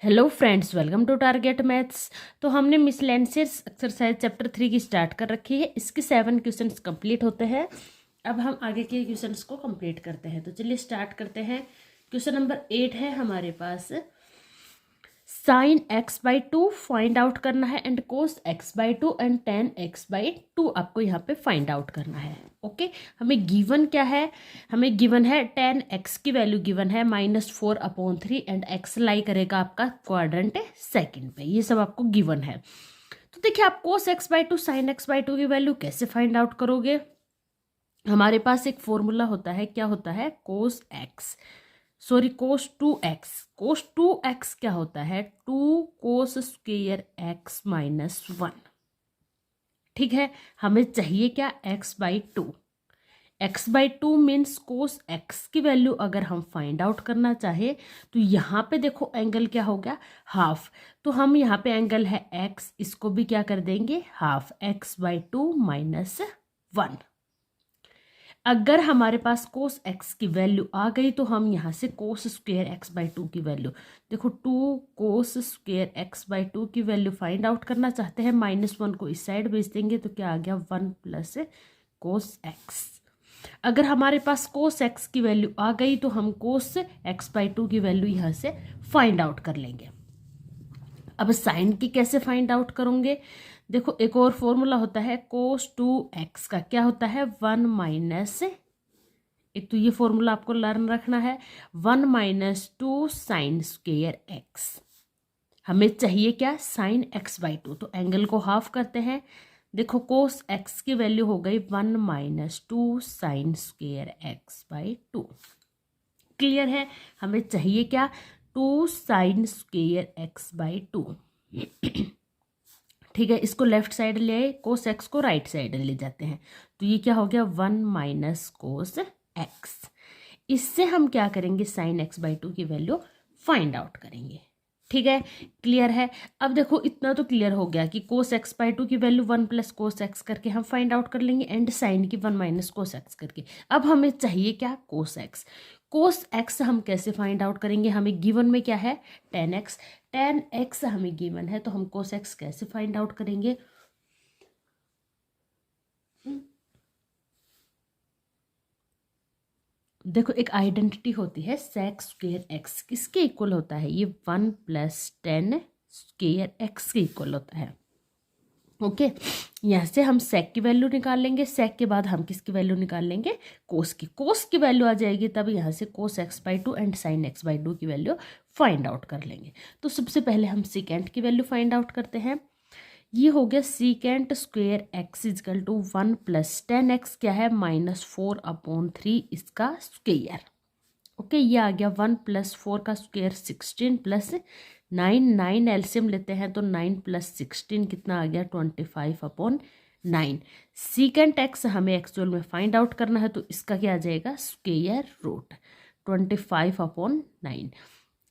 Hello friends, welcome to target maths. तो हमने miscellaneous exercise chapter 3 की स्टार्ट कर रखी है। इसके 7 क्वेश्चंस कंप्लीट होते हैं। अब हम आगे के क्वेश्चंस को कंप्लीट करते हैं। तो चलिए स्टार्ट करते हैं। क्वेश्चन नंबर 8 है हमारे पास। Sine x by two find out करना है and cos x by two and tan X by two आपको यहाँ पे फाइंड आउट करना है। ओके, हमें गिवन क्या है? हमें गिवन है टेन एक्स की वैल्यू गिवन है -4/3 एंड एक्स लाई करेगा आपका क्वाड्रेंट सेकंड पे। ये सब आपको गिवन है। तो देखिए, आप cos x by to sine x by to की वैल्यू कैसे फाइंड आउट करोगे? हमारे पास एक फॉर्मूला होता है। क्या होता है? Cos two X. Cos two X क्या होता है? 2 कोस स्क्वेयर एक्स -1। ठीक है, हमें चाहिए क्या? X by to. X by two means cos x की वैल्यू अगर हम फाइंड आउट करना चाहे तो यहाँ पे देखो एंगल क्या हो गया? हाफ। तो हम यहाँ पे एंगल है एक्स, इसको भी क्या कर देंगे? हाफ। X by to -1। अगर हमारे पास कोस एक्स की वैल्यू आ गई तो हम यहाँ से cos square x by to की वैल्यू देखो, 2 cos square x by to की वैल्यू फाइंड आउट करना चाहते हैं। -1 को इस साइड भेज देंगे तो क्या आ गया? 1 प्लस कोस एक्स। अगर हमारे पास कोस एक्स की वैल्यू आ गई तो हम कोस एक्स बाई टू की वैल्यू यहाँ से फाइंड आउट कर लेंगे। अब साइन की कैसे फाइंड आउट करोगे? देखो, एक और फॉर्मूला होता है कोस टू एक्स का। क्या होता है? 1 माइनस, एक तो ये फॉर्मूला आपको लर्न रखना है, 1 - 2 साइन स्क्वेयर एक्स। हमें चाहिए क्या? Sine x by to. तो एंगल को हाफ करते हैं। देखो, कोस एक्स की वैल्यू हो गई 1 - 2 sine square x by to. Clear है? हमें चाहिए क्या? 2 sine square x by to. ठीक है, इसको लेफ्ट साइड ले आए, कोस एक्स को राइट साइड ले जाते हैं तो ये क्या हो गया? 1 माइनस कोस एक्स। इससे हम क्या करेंगे? साइन एक्स बाई टू की वैल्यू फाइंड आउट करेंगे। ठीक है, क्लियर है? अब देखो, इतना तो क्लियर हो गया कि कोस एक्स बाई टू की वैल्यू 1 प्लस कोस एक्स करके हम फाइंड आउट कर लेंगे एंड साइन की 1 माइनस कोस एक्स करके। अब हमें चाहिए क्या? Cos x. कोस एक्स हम कैसे फाइंड आउट करेंगे? हमें गिवन में क्या है? 10x। 10x हमें गिवन है तो हम कोस एक्स कैसे फाइंड आउट करेंगे? देखो, एक आइडेंटिटी होती है सेक स्क्वेयर एक्स। किसके इक्वल होता है? ये 1 + 10 स्क्वेयर एक्स के इक्वल होता है। ओके, यहाँ से हम सेक की वैल्यू निकाल लेंगे। सेक के बाद हम किसकी वैल्यू निकाल लेंगे? कोस की। कोस की वैल्यू आ जाएगी तब यहाँ से cos x by two and sine x by to की वैल्यू फाइंड आउट कर लेंगे। तो सबसे पहले हम सीकेंट की वैल्यू फाइंड आउट करते हैं। ये हो गया secant square x is equal to 1 + 10x क्या है? -4/3 इसका स्क्वेयर। ओके, ये आ गया 1 + 4 का स्क्वेयर 16 + 9 एलसीएम लेते हैं तो 9 + 16 कितना आ गया? 25/9। सीकेंट एक्स हमें एक्चुअल में फाइंड आउट करना है तो इसका क्या आ जाएगा? Square root 25/9।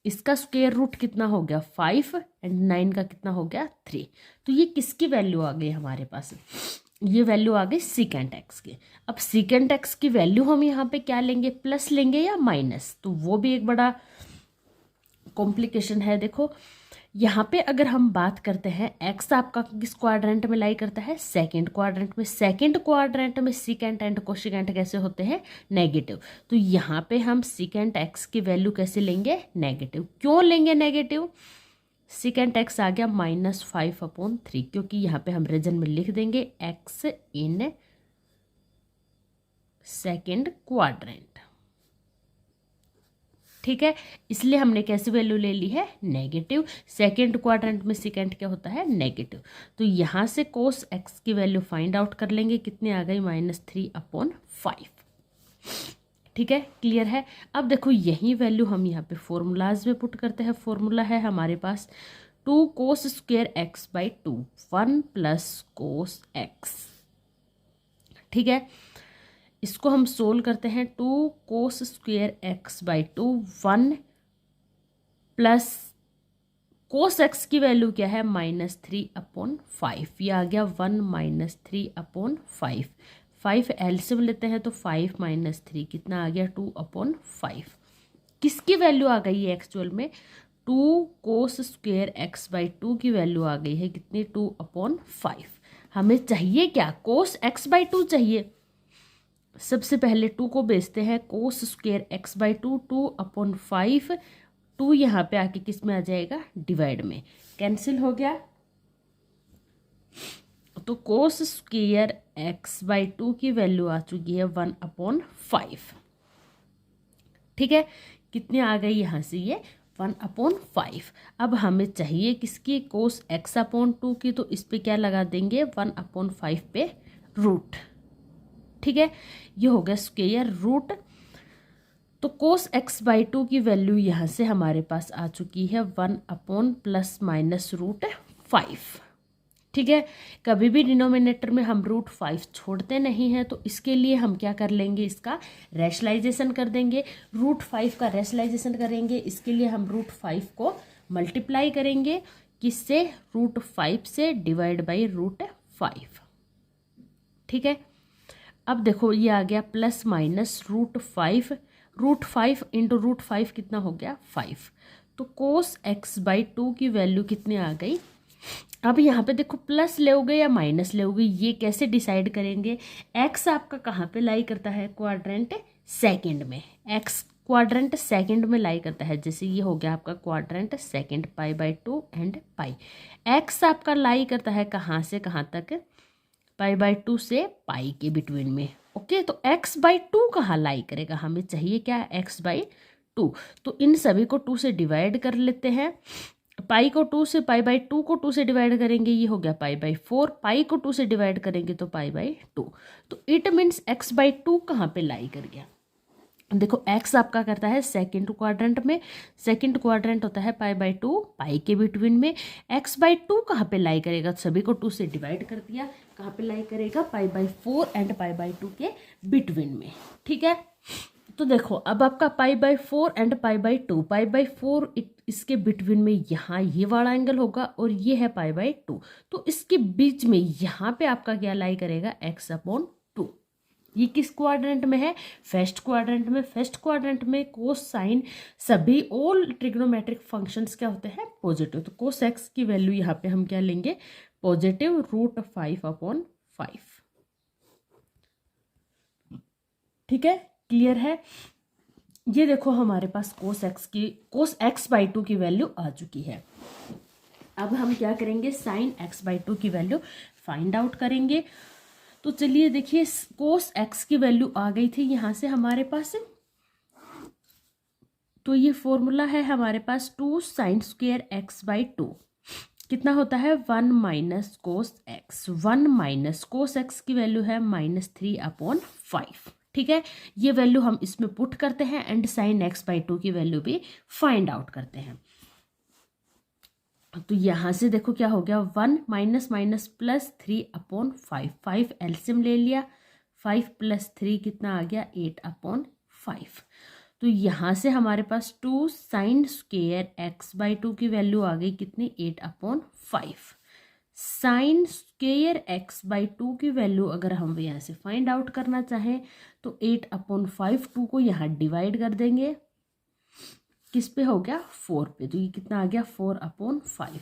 इसका स्क्वेयर रूट कितना हो गया? 5 एंड 9 का कितना हो गया? 3। तो ये किसकी वैल्यू आ गई हमारे पास? ये वैल्यू आ गई सीकेंट एक्स की। अब सीकेंट एक्स की वैल्यू हम यहाँ पे क्या लेंगे? प्लस लेंगे या माइनस? तो वो भी एक बड़ा कॉम्प्लिकेशन है। देखो, यहाँ पे अगर हम बात करते हैं, एक्स आपका किस क्वाड्रेंट में लाई करता है? सेकंड क्वाड्रेंट में। सेकंड क्वाड्रेंट में सीकेंट एंड कोशिकेंट कैसे होते हैं? नेगेटिव। तो यहाँ पे हम सीकेंट एक्स की वैल्यू कैसे लेंगे? नेगेटिव। क्यों लेंगे नेगेटिव? सीकेंट एक्स आ गया -5/3, क्योंकि यहाँ पे हम रीजन में लिख देंगे एक्स इन सेकंड क्वाड्रेंट। ठीक है, इसलिए हमने कैसी वैल्यू ले ली है? नेगेटिव। सेकंड क्वाड्रेंट में सेकंड क्या होता है? नेगेटिव। तो यहाँ से कोस एक्स की वैल्यू फाइंड आउट कर लेंगे। कितनी आ गई? -3/5। ठीक है, क्लियर है? अब देखो, यही वैल्यू हम यहाँ पे फॉर्मूलाज में पुट करते हैं। फॉर्मूला है हमारे पास 2 cos square x by to, 1 + cos x. ठीक है, इसको हम सोल्व करते हैं। 2 cos square x by to, 1 plus cos x की वैल्यू क्या है? -3/5। ये आ गया 1 - 3/5। 5 एलसीएम लेते हैं तो 5 - 3 कितना आ गया? 2/5। किसकी वैल्यू आ गई है एक्चुअल में? 2 कोस स्क्वेयर एक्स बाई 2 की वैल्यू आ गई है कितनी, 2/5। हमें चाहिए क्या, कोस एक्स बाई 2 चाहिए। सबसे पहले 2 को बेचते हैं, कोस स्क्वेयर एक्स बाई 2, 2/5। 2 यहाँ पे आके किस में आ जाएगा, डिवाइड में, कैंसिल हो गया। तो कोस स्क्वेयर एक्स बाई 2 की वैल्यू आ चुकी है 1/5। ठीक है, कितनी आ गई यहाँ से, ये 1/5। अब हमें चाहिए किसकी, कोस x/2 की, तो इस पे क्या लगा देंगे, 1/5 पे रूट। ठीक है, ये हो गया स्क्वेयर रूट। तो कोस x बाई 2 की वैल्यू यहाँ से हमारे पास आ चुकी है 1/+-√5। ठीक है, कभी भी डिनोमिनेटर में हम √5 छोड़ते नहीं हैं, तो इसके लिए हम क्या कर लेंगे, इसका रैशनलाइजेशन कर देंगे। √5 का रैशनलाइजेशन करेंगे, इसके लिए हम √5 को मल्टीप्लाई करेंगे किससे, √5 से, डिवाइड बाई √5। ठीक है, अब देखो ये आ गया +-√5, √5 इंटू √5 कितना हो गया, 5। तो कोस x बाई 2 की वैल्यू कितनी आ गई। अब यहाँ पे देखो प्लस लोगे या माइनस लोगे, ये कैसे डिसाइड करेंगे। x आपका कहाँ पे लाई करता है, क्वाड्रेंट सेकंड में। x क्वाड्रेंट सेकंड में लाई करता है, जैसे ये हो गया आपका quadrant second, π/2 and pi. x आपका लाई करता है कहाँ से कहाँ तक, π/2 से पाई के बिटवीन में। ओके, तो x बाई 2 कहाँ लाई करेगा, हमें चाहिए क्या, x बाई 2। तो इन सभी को 2 से डिवाइड कर लेते हैं। पाई को 2 से, π/2 को 2 से डिवाइड करेंगे, ये हो गया π/4। पाई को 2 से डिवाइड करेंगे तो π/2। तो इट मीन्स x बाई 2 कहाँ पे लाई कर गया। देखो x आपका करता है सेकंड क्वाड्रेंट में, सेकंड क्वाड्रेंट होता है π/2 पाई के बिटवीन में। x बाई 2 कहाँ पे लाई करेगा, सभी को 2 से डिवाइड कर दिया, कहाँ पे लाई करेगा, π/4 एंड π/2 के बिटवीन में। ठीक है, तो देखो अब आपका π/4 एंड π/2, π/4 इसके बिटवीन में यहाँ ये वाला एंगल होगा और ये है π/2, तो इसके बीच में यहाँ पे आपका क्या लाई करेगा, x/2। ये किस क्वाड्रेंट में है, फर्स्ट क्वाड्रेंट में। फर्स्ट क्वाड्रेंट में कोस साइन सभी ऑल ट्रिग्नोमेट्रिक फंक्शंस क्या होते हैं, पॉजिटिव। तो कोस x की वैल्यू यहाँ पे हम क्या लेंगे, पॉजिटिव √5/5। ठीक है, क्लियर है। ये देखो हमारे पास कोस x बाई 2 की वैल्यू आ चुकी है। अब हम क्या करेंगे, साइन x बाई 2 की वैल्यू फाइंड आउट करेंगे। तो चलिए देखिए, कोस x की वैल्यू आ गई थी यहाँ से हमारे पास। तो ये फॉर्मूला है हमारे पास 2 साइन स्क्वेयर x बाई 2 कितना होता है, 1 माइनस कोस x। 1 माइनस कोस x की वैल्यू है -3/5। ठीक है, ये वैल्यू हम इसमें पुट करते हैं एंड साइन x बाई 2 की वैल्यू भी फाइंड आउट करते हैं। तो यहाँ से देखो क्या हो गया, 1 माइनस माइनस +3/5, 5 एलसीएम ले लिया, 5 + 3 कितना आ गया, 8/5। तो यहाँ से हमारे पास 2 साइन स्क्वेयर x बाई 2 की वैल्यू आ गई कितनी, 8/5। साइन स्क्वेयर x बाई 2 की वैल्यू अगर हम यहाँ से फाइंड आउट करना चाहें तो 8/5, 2 को यहाँ डिवाइड कर देंगे, किस पे हो गया, 4 पे। तो ये कितना आ गया, 4/5।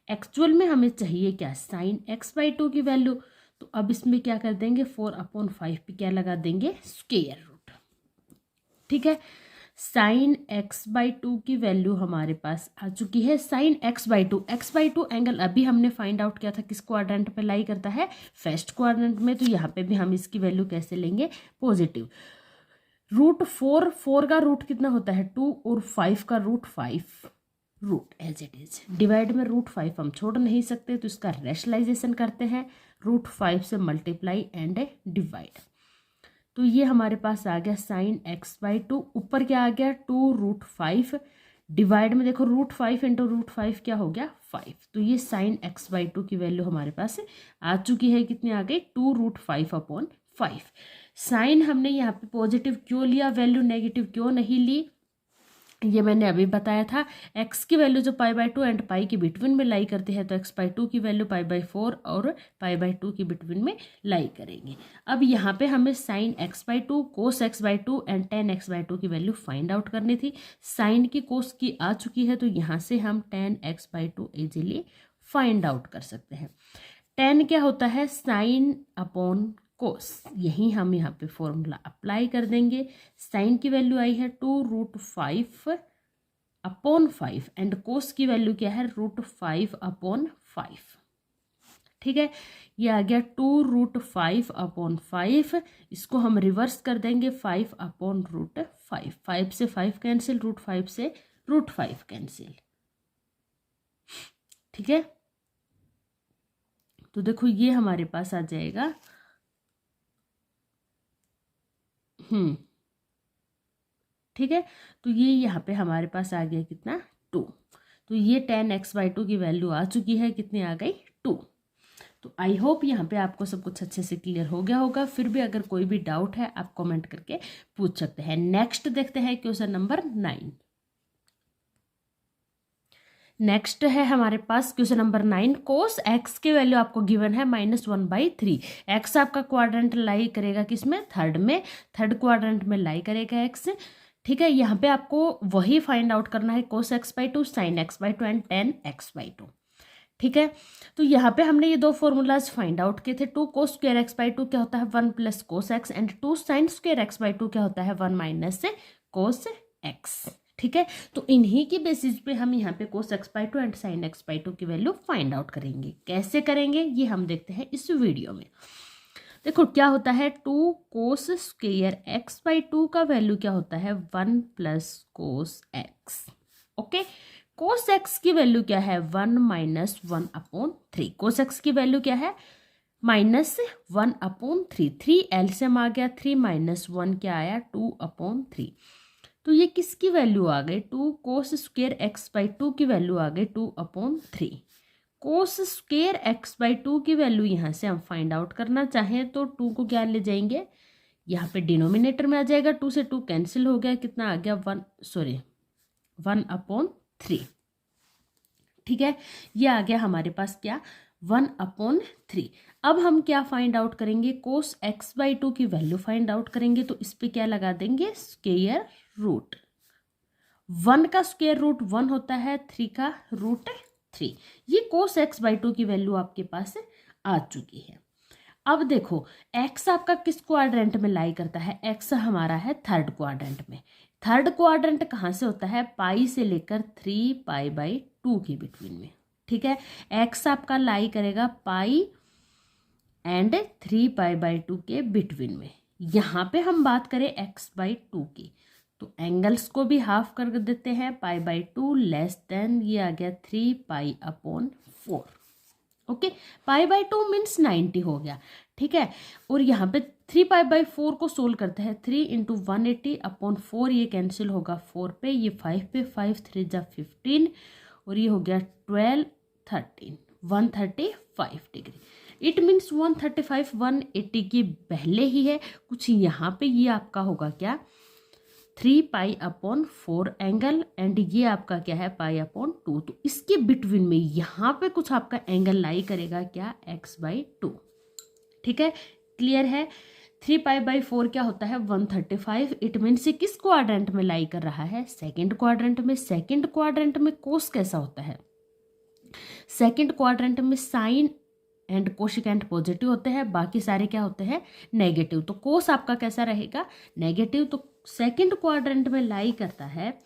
एक्चुअल में हमें चाहिए क्या, साइन x बाई 2 की वैल्यू। तो अब इसमें क्या कर देंगे, 4/5 पे क्या लगा देंगे, स्क्वेयर रूट। ठीक है, साइन x बाई 2 की वैल्यू हमारे पास आ चुकी है। साइन x बाई 2 एंगल अभी हमने फाइंड आउट किया था किस क्वाड्रेंट पे लाई करता है, फर्स्ट क्वाड्रेंट में। तो यहाँ पे भी हम इसकी वैल्यू कैसे लेंगे, पॉजिटिव। √4 का रूट कितना होता है, 2, और 5 का root 5, root as it is. Divide में √5 हम छोड़ नहीं सकते, तो इसका रैशनलाइजेशन करते हैं, √5 से मल्टीप्लाई एंड डिवाइड। तो ये हमारे पास आ गया साइन x बाई 2, ऊपर क्या आ गया, 2√5, डिवाइड में देखो √5 इंटू √5 क्या हो गया, 5। तो ये साइन x बाई 2 की वैल्यू हमारे पास आ चुकी है, कितनी आ गई, 2√5/5। साइन हमने यहाँ पे पॉजिटिव क्यों लिया, वैल्यू नेगेटिव क्यों नहीं ली, ये मैंने अभी बताया था। x की वैल्यू जो π/2 एंड पाई की बिटवीन में लाई करती है तो x/2 की वैल्यू π/4 और π/2 की बिटवीन में लाई करेंगे। अब यहाँ पे हमें sign x/2, cos x/2 and ten x/2 की वैल्यू फाइंड आउट करनी थी। साइन की कोस की आ चुकी है तो यहाँ से हम ten x/2 easily find out कर सकते हैं। टेन क्या होता है? साइन अपॉन कोस। यही हम यहाँ पे फॉर्मूला अप्लाई कर देंगे। साइन की वैल्यू आई है 2√5/5 एंड कोस की वैल्यू क्या है? √5/5। ठीक है, ये आ गया 2√5/5। इसको हम रिवर्स कर देंगे 5/√5। 5 से 5 कैंसिल, √5 से √5 कैंसिल। ठीक है, तो देखो ये हमारे पास आ जाएगा ठीक है, तो ये यहाँ पे हमारे पास आ गया कितना? 2। तो ये टेन x/2 की वैल्यू आ चुकी है, कितनी आ गई? 2। तो आई होप यहाँ पे आपको सब कुछ अच्छे से क्लियर हो गया होगा। फिर भी अगर कोई भी डाउट है आप कमेंट करके पूछ सकते हैं। नेक्स्ट देखते हैं क्वेश्चन नंबर 9। नेक्स्ट है हमारे पास क्वेश्चन नंबर 9। कोस x की वैल्यू आपको गिवन है -1/3। x आपका क्वाड्रेंट लाई करेगा किसमें? थर्ड में। थर्ड क्वाड्रेंट में लाई करेगा x। ठीक है, यहाँ पे आपको वही फाइंड आउट करना है कोस x/2, sign x/2 and ten x/2। ठीक है, तो यहाँ पे हमने ये दो फॉर्मूलाज फाइंड आउट किए थे। 2 cos स्क्वायर x/2 क्या होता है? 1 + cos x and 2 sin square x/2 क्या होता है? 1 - cos x। ठीक है, तो इन्हीं की बेसिस पे हम यहाँ पे cos x/2 and sin x/2 की वैल्यू फाइंड आउट करेंगे। कैसे करेंगे ये हम देखते हैं इस वीडियो में। देखो क्या होता है, 2 cos स्क्वायर x/2 का वैल्यू क्या होता है? 1 + cos x। Okay, cos x की वैल्यू क्या है? 1 - 1/3। cos x की वैल्यू क्या है? -1/3। 3 एलसीएम आ गया, 3 - 1 क्या आया? 2/3। तो ये किसकी वैल्यू आ गई? 2 cos स्क्वायर x/2 की वैल्यू आ गई 2/3। cos स्क्वायर x/2 की वैल्यू यहाँ से हम फाइंड आउट करना चाहें तो 2 को क्या ले जाएंगे? यहाँ पे डिनोमिनेटर में आ जाएगा। 2 से 2 कैंसिल हो गया, कितना आ गया? 1/3। ठीक है, ये आ गया हमारे पास क्या? 1/3। अब हम क्या फाइंड आउट करेंगे? cos x/2 की वैल्यू फाइंड आउट करेंगे। तो इस पे क्या लगा देंगे? Square root. 1 का स्क्वायर रूट 1 होता है, 3 का रूट 3। ये cos x/2 की वैल्यू आपके पास आ चुकी है। अब देखो x आपका किस क्वाड्रेंट में लाई करता है? x हमारा है थर्ड क्वाड्रेंट में। थर्ड क्वाड्रेंट कहाँ से होता है? पाई से लेकर 3π/2 की बिटवीन में। ठीक है, x आपका लाई करेगा पाई एंड 3π/2 के बिटवीन में। यहाँ पे हम बात करें x/2 की तो एंगल्स को भी हाफ कर देते हैं। π/2 लेस देन, ये आ गया 3π/4। ओके, π/2 मीन्स 90 हो गया। ठीक है, और यहाँ पे 3π/4 को सोल्व करते हैं। 3 × 180/4, ये कैंसिल होगा 4 पे, ये 5 पे, 5 3 जा 15 और ये हो गया 12 13 135 डिग्री। इट मीन्स 135 180 की पहले ही है कुछ। यहाँ पे ये आपका होगा क्या? 3π/4 एंगल एंड ये आपका क्या है? π/2। तो इसके बिटवीन में यहाँ पे कुछ आपका एंगल लाई करेगा क्या? x/2। ठीक है, क्लियर है। 3π/4 क्या होता है? 135। इट मीन्स किस क्वाड्रेंट में लाई कर रहा है? सेकंड क्वाड्रेंट में। सेकंड क्वाड्रेंट में कोस कैसा होता है? सेकंड क्वाड्रेंट में साइन एंड कोशिकेंट पॉजिटिव होते हैं, बाकी सारे क्या होते हैं? नेगेटिव। तो कोस आपका कैसा रहेगा? नेगेटिव। तो सेकंड क्वाड्रेंट में लाई करता है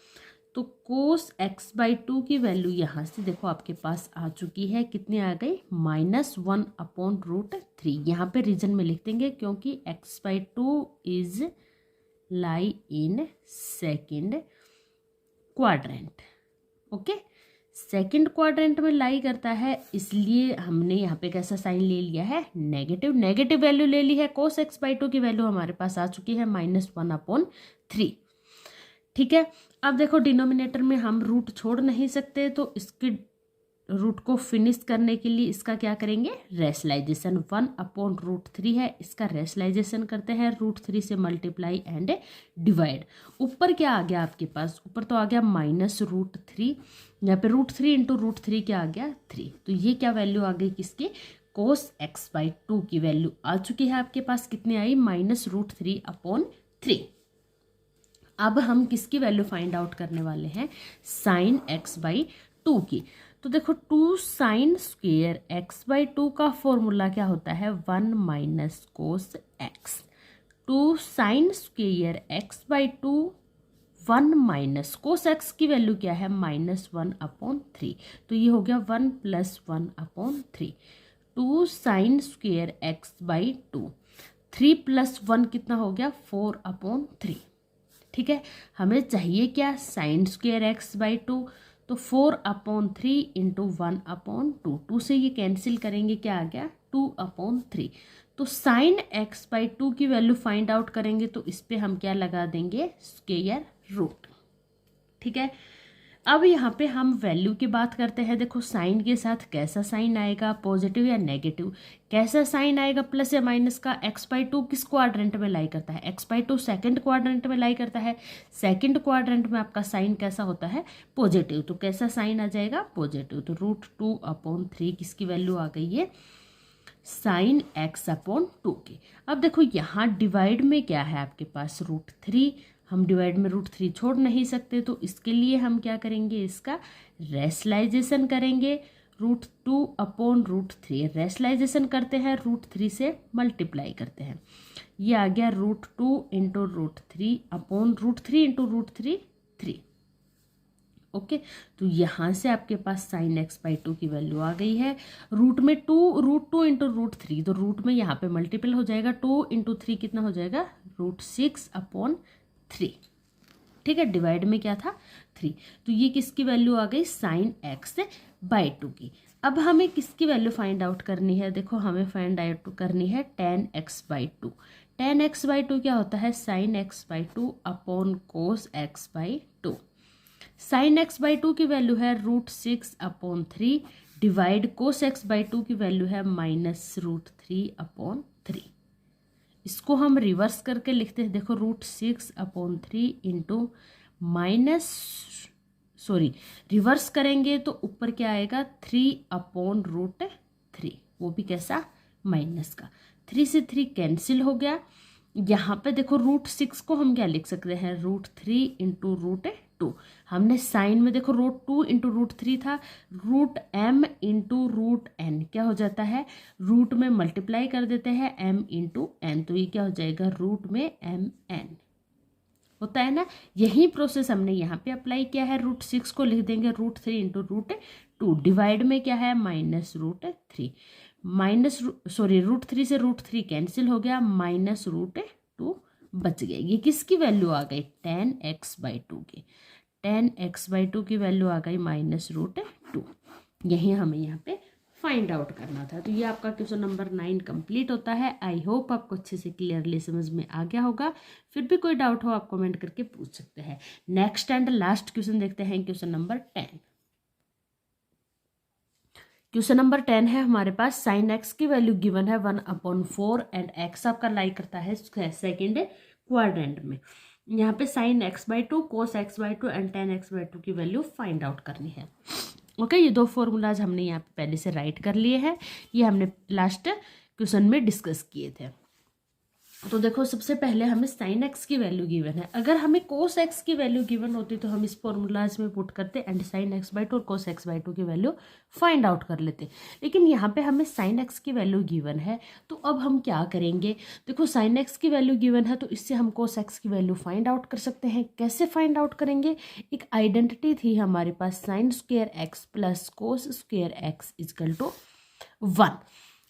तो कोस x/2 की वैल्यू यहाँ से देखो आपके पास आ चुकी है। कितनी आ गई? -1/√3। यहाँ पे रीजन में लिख देंगे क्योंकि x/2 is lie in second quadrant. Okay, second quadrant में लाई करता है, इसलिए हमने यहाँ पे कैसा साइन ले लिया है? नेगेटिव। नेगेटिव वैल्यू ले ली है। cos x/2 की वैल्यू हमारे पास आ चुकी है -1/3। ठीक है, अब देखो डिनोमिनेटर में हम रूट छोड़ नहीं सकते तो इसकी रूट को फिनिश करने के लिए इसका क्या करेंगे, रेशनलाइजेशन। 1/√3 है, इसका रेशनलाइजेशन करते हैं, √3 से मल्टीप्लाई एंड डिवाइड। ऊपर क्या आ गया आपके पास, ऊपर तो आ गया -√3, यहाँ पे √3 × √3 क्या आ गया 3। तो ये क्या वैल्यू आ गई किसकी, cos x/2 की वैल्यू आ चुकी है आपके पास, कितनी आई, -√3/3। अब हम किसकी वैल्यू फाइंड आउट करने वाले हैं, sin x/2 की। तो देखो 2 sin स्क्वेयर x/2 का फॉर्मूला क्या होता है, 1 - cos x। 2 sin square x/2 1 - cos x की वैल्यू क्या है, -1/3। तो ये हो गया 1 + 1/3। 2 sin स्क्वेयर x/2, 3 + 1 कितना हो गया, 4/3। ठीक है, हमें चाहिए क्या, sin स्क्वेयर x/2। तो 4/3 × 1/2, 2 से ये कैंसिल करेंगे, क्या आ गया, 2/3। तो sin x/2 की वैल्यू फाइंड आउट करेंगे तो इस पे हम क्या लगा देंगे, स्क्वेयर रूट। ठीक है, अब यहाँ पे हम वैल्यू की बात करते हैं। देखो साइन के साथ कैसा साइन आएगा, पॉजिटिव या नेगेटिव, कैसा साइन आएगा, प्लस या माइनस का। x/2 किस क्वाड्रेंट में लाई करता है, x/2 सेकंड क्वाड्रेंट में लाई करता है। सेकंड क्वाड्रेंट में आपका साइन कैसा होता है, पॉजिटिव। तो कैसा साइन आ जाएगा, पॉजिटिव। तो √2/3 किसकी वैल्यू आ गई है, sin x/2 की। अब देखो यहाँ डिवाइड में क्या है आपके पास, √3। हम डिवाइड में √3 छोड़ नहीं सकते, तो इसके लिए हम क्या करेंगे, इसका रेशनलाइजेशन करेंगे। √2/√3 रेशनलाइजेशन करते हैं, √3 से मल्टीप्लाई करते हैं। ये आ गया √2 × √3/√3 × √3 3। ओके, तो यहाँ से आपके पास sin x/2 की वैल्यू आ गई है। रूट में √2 × √3, तो रूट में यहाँ पे मल्टीपल हो जाएगा, 2 × 3 कितना हो जाएगा, √6/3। ठीक है, डिवाइड में क्या था, 3। तो ये किसकी वैल्यू आ गई, sin x/2 की। अब हमें किसकी वैल्यू फाइंड आउट करनी है, देखो हमें फाइंड आउट करनी है tan x/2। tan x/2 क्या होता है, sin x/2 cos x/2। sin x/2 की वैल्यू है √6/3 डिवाइड cos x/2 की वैल्यू है -√3/3। इसको हम रिवर्स करके लिखते हैं। देखो √6/3 इंटू रिवर्स करेंगे तो ऊपर क्या आएगा, 3/√3, वो भी कैसा, माइनस का। 3 से 3 कैंसिल हो गया। यहाँ पे देखो √6 को हम क्या लिख सकते हैं, √3 × √2। हमने साइन में देखो √2 × √3 था, √m × √n क्या हो जाता है, रूट में मल्टीप्लाई कर देते हैं m × n, तो ये क्या हो जाएगा, रूट में mn होता है ना। यही प्रोसेस हमने यहाँ पे अप्लाई किया है। √6 को लिख देंगे √3 × √2, डिवाइड में क्या है, -√3, √3 से √3 कैंसिल हो गया, -√2 बच गया। ये किसकी वैल्यू आ गई, tan x/2 की। tan x/2 की वैल्यू आ गई -√2। यही हमें यहाँ पे फाइंड आउट करना था। तो ये आपका क्वेश्चन नंबर 9 कंप्लीट होता है। आई होप आपको अच्छे से क्लियरली समझ में आ गया होगा। फिर भी कोई डाउट हो आप कमेंट करके पूछ सकते हैं। नेक्स्ट एंड लास्ट क्वेश्चन देखते हैं, क्वेश्चन नंबर 10। क्वेश्चन नंबर 10 है हमारे पास, sin x की वैल्यू गिवन है 1/4 एंड x आपका लाई करता है सेकेंड क्वाड्रेंट में। यहाँ पे sin x/2 cos x/2 and tan x/2 की वैल्यू फाइंड आउट करनी है। ओके, ये दो फॉर्मूलाज हमने यहाँ पे पहले से राइट कर लिए हैं, ये हमने लास्ट क्वेश्चन में डिस्कस किए थे। तो देखो सबसे पहले हमें sin x की वैल्यू गिवन है। अगर हमें cos x की वैल्यू गिवन होती तो हम इस फॉर्मूलाज में पुट करते एंड sin x/2 और cos x/2 की वैल्यू फाइंड आउट कर लेते। लेकिन यहाँ पे हमें sin x की वैल्यू गिवन है, तो अब हम क्या करेंगे, देखो sin x की वैल्यू गिवन है तो इससे हम cos x की वैल्यू फाइंड आउट कर सकते हैं। कैसे फाइंड आउट करेंगे, एक आइडेंटिटी थी हमारे पास, sin square x plus cos square x is equal to 1।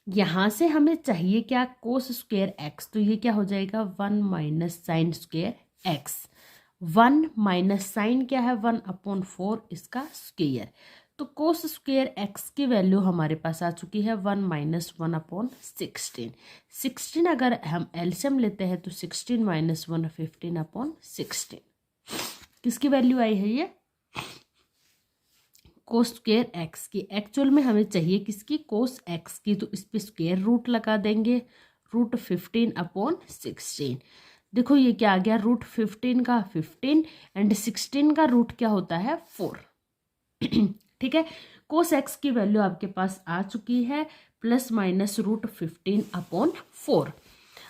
यहाँ से हमें चाहिए क्या, कोस स्क्वेयर एक्स, तो ये क्या हो जाएगा, 1 - sin स्क्वेयर एक्स। 1 - sin क्या है, 1/4 इसका स्क्वेयर। तो कोस स्क्वेयर एक्स की वैल्यू हमारे पास आ चुकी है 1 - 1/16। 16 अगर हम एलसीएम लेते हैं तो 16 - 1 15/16। किसकी वैल्यू आई है ये, कोस स्क्वायर एक्स की, एक्चुअल में हमें चाहिए किसकी, कोस एक्स की, तो इस पे स्क्वायर रूट लगा देंगे, रूट 15/16। देखो ये क्या आ गया, रूट 15 का 15 एंड 16 का रूट क्या होता है 4। ठीक है, कोस एक्स की वैल्यू आपके पास आ चुकी है प्लस माइनस रूट 15/4।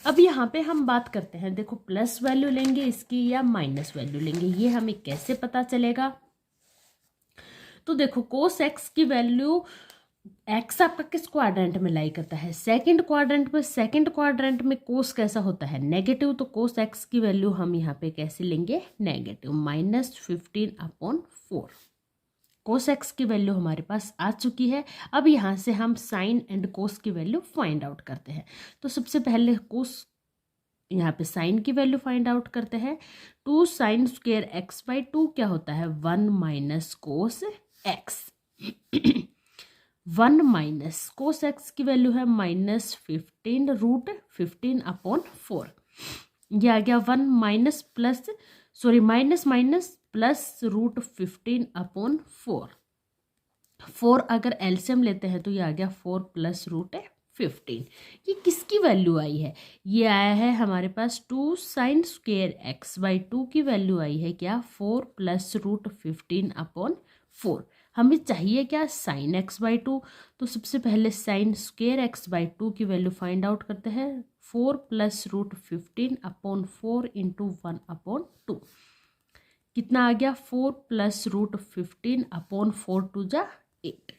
अब यहाँ पे हम बात करते हैं, देखो प्लस वैल्यू लेंगे इसकी या माइनस वैल्यू लेंगे, ये हमें कैसे पता चलेगा। तो देखो कोस एक्स की वैल्यू, एक्स आपका किस क्वाड्रेंट में लाई करता है, सेकंड क्वाड्रेंट में। सेकंड क्वाड्रेंट में कोस कैसा होता है, नेगेटिव, तो कोस एक्स की वैल्यू हम यहाँ पे कैसे लेंगे, नेगेटिव, -15/4। कोस एक्स की वैल्यू हमारे पास आ चुकी है। अब यहाँ से हम साइन एंड कोस की वैल्यू फाइंड आउट करते हैं। तो सबसे पहले कोस, यहाँ पे साइन की वैल्यू फाइंड आउट करते हैं। 2 sin स्क्वायर x/2 क्या होता है, 1 minus cos x. 1 minus cos x की वैल्यू है -15 रूट 15/4। ये आ गया 1 minus plus, sorry minus minus plus root 15/4। 4 अगर एलसीएम लेते हैं तो ये आ गया 4 प्लस रूट 15। ये किसकी वैल्यू आई है, ये आया है हमारे पास 2 sin स्क्वायर x/2 की वैल्यू आई है क्या, 4 प्लस रूट 15/4। हमें चाहिए क्या, साइन x/2। तो सबसे पहले साइन स्क्वायर x/2 की वैल्यू फाइंड आउट करते हैं, 4 प्लस रूट 15/4 इंटू 1/2। कितना आ गया, 4 प्लस रूट 15/4 टू जा 8।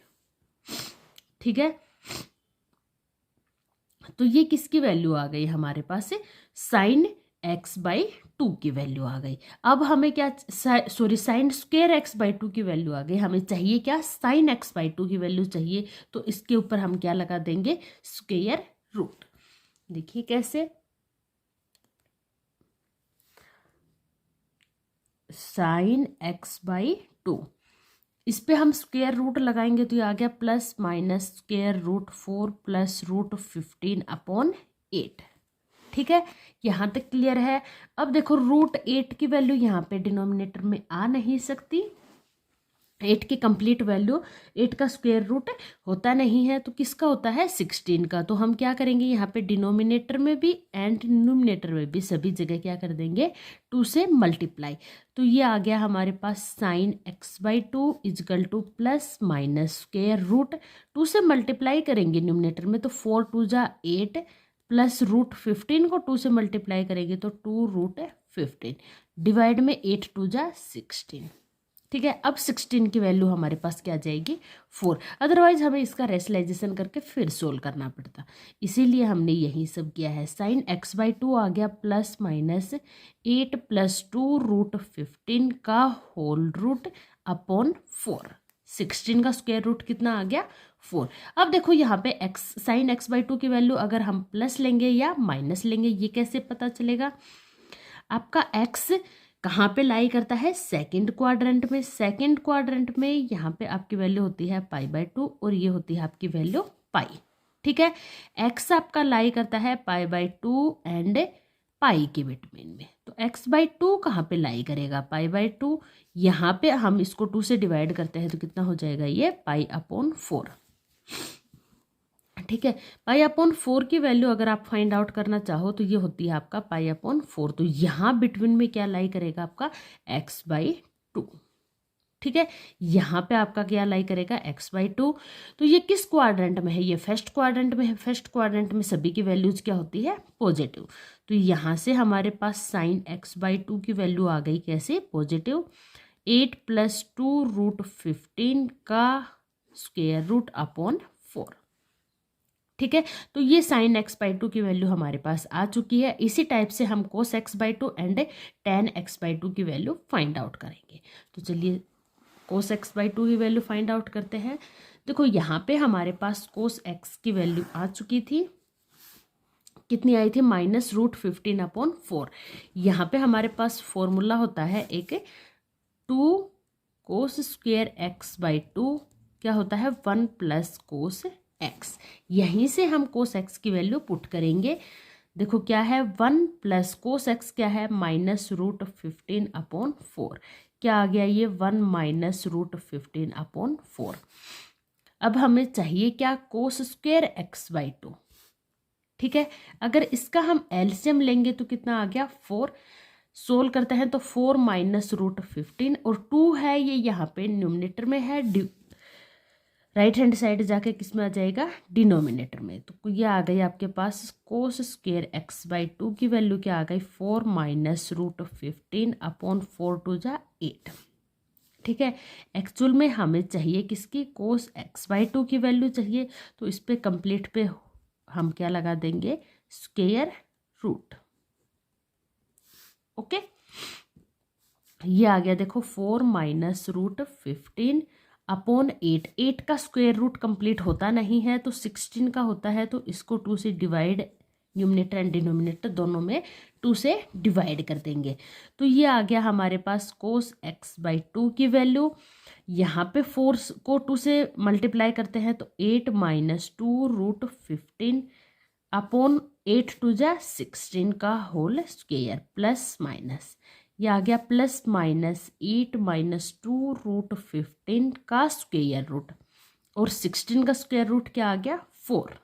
ठीक है, तो ये किसकी वैल्यू आ गई हमारे पास, साइन x/2 की वैल्यू आ गई। अब हमें क्या, सॉरी साइन स्क्वायर x/2 की वैल्यू आ गई, हमें चाहिए क्या, साइन x/2 की वैल्यू चाहिए। तो इसके ऊपर हम क्या लगा देंगे, स्क्वायर रूट। देखिए कैसे, साइन x/2, इस पे हम स्क्वायर रूट लगाएंगे तो ये आ गया plus minus square root 4 plus root 15/8। ठीक है, यहाँ तक क्लियर है। अब देखो रूट 8 की वैल्यू यहाँ पे डिनोमिनेटर में आ नहीं सकती, 8 की कंप्लीट वैल्यू, 8 का स्क्वायर रूट होता नहीं है, तो किसका होता है, 16 का। तो हम क्या करेंगे, यहाँ पे डिनोमिनेटर में भी एंड न्यूमिनेटर में भी सभी जगह क्या कर देंगे, 2 से मल्टीप्लाई। तो ये आ गया हमारे पास sine x/2 is equal to plus minus square root, 2 से मल्टीप्लाई करेंगे न्यूमिनेटर में तो 4 2 जा 8 प्लस रूट 15 को 2 से मल्टीप्लाई करेंगे तो 2 रूट 15 डिवाइड में 8 2 जा 16। ठीक है, अब 16 की वैल्यू हमारे पास क्या आ जाएगी, 4। अदरवाइज हमें इसका रेशनलाइजेशन करके फिर सोल्व करना पड़ता, इसीलिए हमने यही सब किया है। साइन x/2 आ गया प्लस माइनस 8 प्लस 2 रूट 15 का होल रूट अपॉन 4। 16 का स्क्वायर रूट कितना आ गया, 4। अब देखो यहाँ पे x, साइन x/2 की वैल्यू अगर हम प्लस लेंगे या माइनस लेंगे, ये कैसे पता चलेगा। आपका x कहाँ पे लाई करता है, सेकंड क्वाड्रेंट में। सेकंड क्वाड्रेंट में यहाँ पे आपकी वैल्यू होती है π/2 और ये होती है आपकी वैल्यू पाई। ठीक है, x आपका लाई करता है π/2 एंड पाई के बिटवीन में। तो x/2 कहाँ पे लाई करेगा, π/2। यहाँ पे हम इसको 2 से डिवाइड करते हैं तो कितना हो जाएगा, ये π/4। ठीक है, π/4 की वैल्यू अगर आप फाइंड आउट करना चाहो तो ये होती है आपका π/4। तो यहाँ बिटवीन में क्या लाई करेगा आपका x/2। ठीक है, यहाँ पे आपका क्या लाई करेगा, x/2। तो ये किस क्वाड्रेंट में है, ये फर्स्ट क्वाड्रेंट में है। फर्स्ट क्वाड्रेंट में सभी की वैल्यूज क्या होती है, पॉजिटिव। तो यहाँ से हमारे पास साइन x/2 की वैल्यू आ गई कैसे, पॉजिटिव। 8 प्लस 2 रूट 15 का स्क्वायर रूट अपॉन 4। ठीक है, तो ये साइन x/2 की वैल्यू हमारे पास आ चुकी है। इसी टाइप से हम कोस x/2 एंड tan x/2 की वैल्यू फाइंड आउट करेंगे। तो चलिए कोस x/2 की वैल्यू फाइंड आउट करते हैं। देखो यहाँ पे हमारे पास कोस x की वैल्यू आ चुकी थी, कितनी आई थी, -√15/4। यहाँ पे हमारे पास फॉर्मूला होता है एक, 2 कोस स्क्वायर x/2 क्या होता है, 1 प्लस कोस x। यहीं से हम कोस x की वैल्यू पुट करेंगे। देखो क्या है, 1 प्लस कोस x क्या है, -√15/4। क्या आ गया ये 1 माइनस रूट 15/4। अब हमें चाहिए क्या, कोस स्क्वायर एक्स बाई 2। ठीक है, अगर इसका हम एलसीएम लेंगे तो कितना आ गया 4। सोल्व करते हैं तो 4 माइनस रूट 15 और 2 है ये यहाँ पे न्यूमिनेटर में है, राइट हैंड साइड जाके किस में आ जाएगा, डिनोमिनेटर में। तो ये आ गई आपके पास कोस स्क्वायर एक्स बाई 2 की वैल्यू क्या आ गई 4 माइनस रूट 15/4 = 8। ठीक है, एक्चुअल में हमें चाहिए किसकी, कोस एक्स बाई 2 की वैल्यू चाहिए। तो इस पे कंप्लीट पे हम क्या लगा देंगे, स्क्वायर रूट। ओके, ये आ गया देखो 4 माइनस रूट 15/8। 8 का स्क्वायर रूट कंप्लीट होता नहीं है तो 16 का होता है, तो इसको 2 से डिवाइड, न्यूमिनेटर एंड डिनोमिनेटर दोनों में 2 से डिवाइड कर देंगे। तो ये आ गया हमारे पास कोस एक्स बाई 2 की वैल्यू। यहाँ पे 4 को 2 से मल्टीप्लाई करते हैं तो 8 माइनस 2 रूट 15/8 2 = 16 का होल स्क्वायर प्लस माइनस, ये आ गया प्लस माइनस 8 माइनस 2 रूट 15 का स्क्वायर रूट, और 16 का स्क्वायर रूट क्या आ गया 4।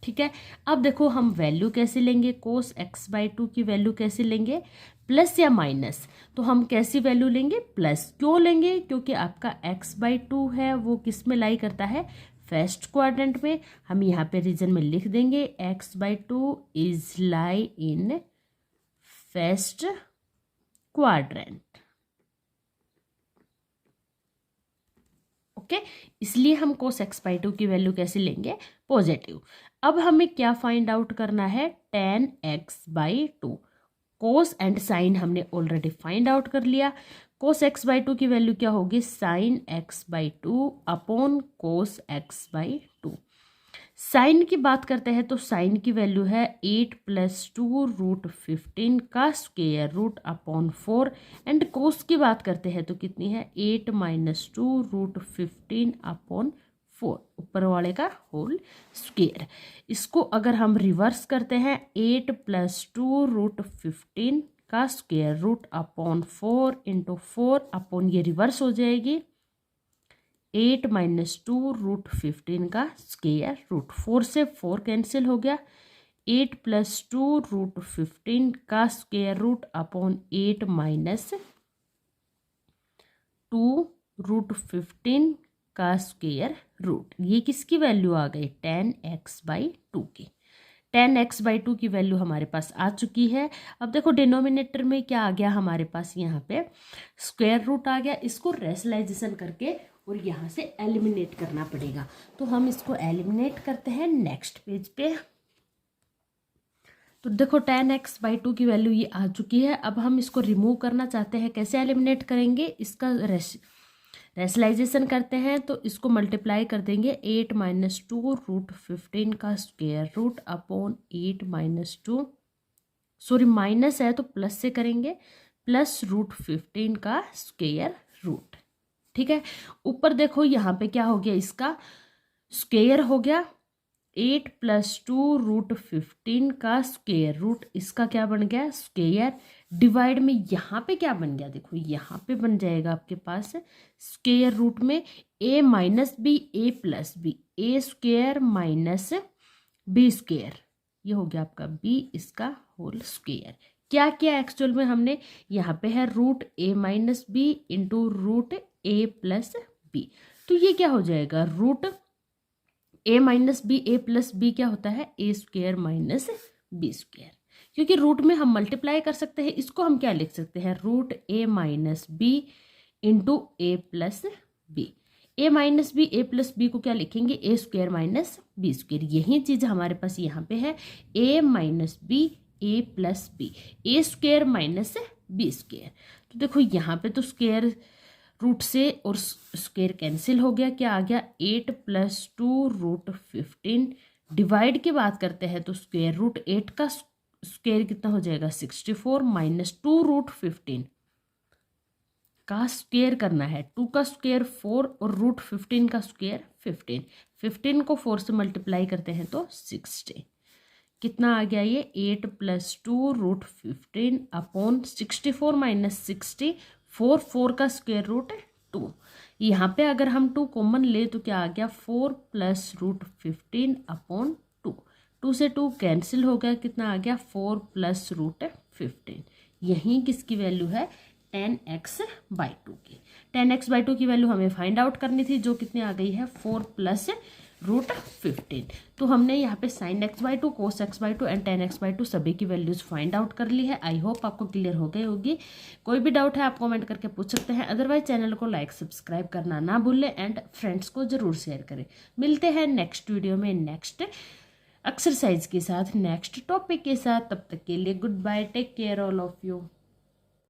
ठीक है, अब देखो हम वैल्यू कैसे लेंगे, कोस एक्स बाई 2 की वैल्यू कैसे लेंगे, प्लस या माइनस। तो हम कैसी वैल्यू लेंगे, प्लस। क्यों लेंगे, क्योंकि आपका एक्स बाई 2 है वो किस में लाई करता है, फर्स्ट क्वाड्रेंट में। हम यहाँ पे रीजन में लिख देंगे x by 2 is lie in first quadrant. Okay, इसलिए हम कोस एक्स बाई 2 की वैल्यू कैसे लेंगे, पॉजिटिव। अब हमें क्या फाइंड आउट करना है, tan x by 2। Cos and sine हमने ऑलरेडी फाइंड आउट कर लिया। कोस एक्स बाई 2 की वैल्यू क्या होगी, sine x by 2 upon cos x by 2। Sine की बात करते हैं तो साइन की वैल्यू है 8 + 2 रूट 15 का square root upon 4। And cos की बात करते हैं तो कितनी है, 8 माइनस 2 रूट 15/4, ऊपर वाले का होल स्क्वायर। इसको अगर हम रिवर्स करते हैं 8 + 2 रूट 15 का स्क्वायर रूट अपॉन 4 × 4 अपॉन, ये रिवर्स हो जाएगी 8 माइनस 2 रूट 15 का स्क्वायर रूट। 4 से 4 कैंसिल हो गया, 8 + 2 रूट 15 का square root upon 8 minus 2 root 15 का स्क्वायर रूट। ये किसकी वैल्यू आ गई, tan x बाई 2 की। tan x बाई 2 की वैल्यू हमारे पास आ चुकी है। अब देखो डिनोमिनेटर में क्या आ गया हमारे पास, यहाँ पे स्क्वायर रूट आ गया। इसको रेशनलाइजेशन करके और यहाँ से एलिमिनेट करना पड़ेगा। तो हम इसको एलिमिनेट करते हैं नेक्स्ट पेज पे। तो देखो tan x बाई 2 की वैल्यू ये आ चुकी है। अब हम इसको रिमूव करना चाहते हैं, कैसे एलिमिनेट करेंगे, इसका रेशनलाइजेशन करते हैं तो इसको मल्टीप्लाई कर देंगे 8 माइनस 2 रूट 15 का square root upon 8 minus 2, sorry minus है तो प्लस से करेंगे, प्लस रूट 15 का स्क्वायर रूट। ठीक है, ऊपर देखो यहाँ पे क्या हो गया, इसका स्क्वायर हो गया 8 + 2 रूट 15 का स्क्वायर रूट, इसका क्या बन गया स्क्वायर, डिवाइड में यहाँ पे क्या बन गया, देखो यहाँ पे बन जाएगा आपके पास स्क्वायर रूट में a minus b a plus b, a square minus b square, ये हो गया आपका b, इसका होल स्क्वायर। क्या किया एक्चुअल में हमने, यहाँ पे है root a minus b into root a plus b. तो ये क्या हो जाएगा, root a minus b, a plus b क्या होता है a square minus b square. क्योंकि रूट में हम मल्टीप्लाई कर सकते हैं, इसको हम क्या लिख सकते हैं, root a minus b into a plus b. a minus b a plus b को क्या लिखेंगे, a square minus b square. यही चीज हमारे पास यहाँ पे है, a minus b a plus b, a square minus b square. तो देखो यहाँ पे तो स्क्वायर रूट से और स्क्वायर कैंसिल हो गया, क्या आ गया 8 + 2 रूट 15, डिवाइड की बात करते हैं तो स्क्वायर रूट 8 का स्क्वायर कितना हो जाएगा 64, माइनस 2 रूट 15 का स्क्वायर करना है, 2 का स्क्वायर 4 और रूट 15 का स्क्वायर 15, 15 को 4 से मल्टीप्लाई करते हैं तो 60, कितना आ गया ये 8 + 2 रूट 15 अपॉन 64 माइनस 60 4 का स्क्वायर रूट 2। यहाँ पे अगर हम 2 कॉमन ले तो क्या आ गया 4 प्लस रूट 15 अपॉन 2। 2 से 2 कैंसिल हो गया, कितना आ गया 4 प्लस रूट 15। यहीं किसकी वैल्यू है 10x/2 की। 10x/2 की वैल्यू हमें फाइंड आउट करनी थी, जो कितनी आ गई है 4 प्लस रूट 15। तो हमने यहाँ पे sin x/2, cos x/2 and tan x/2 सभी की वैल्यूज फाइंड आउट कर ली है। आई होप आपको क्लियर हो गई होगी। कोई भी डाउट है आप कमेंट करके पूछ सकते हैं, अदरवाइज चैनल को लाइक सब्सक्राइब करना ना भूलें एंड फ्रेंड्स को जरूर शेयर करें। मिलते हैं नेक्स्ट वीडियो में नेक्स्ट एक्सरसाइज के साथ, नेक्स्ट टॉपिक के साथ। तब तक के लिए goodbye, take care all of you.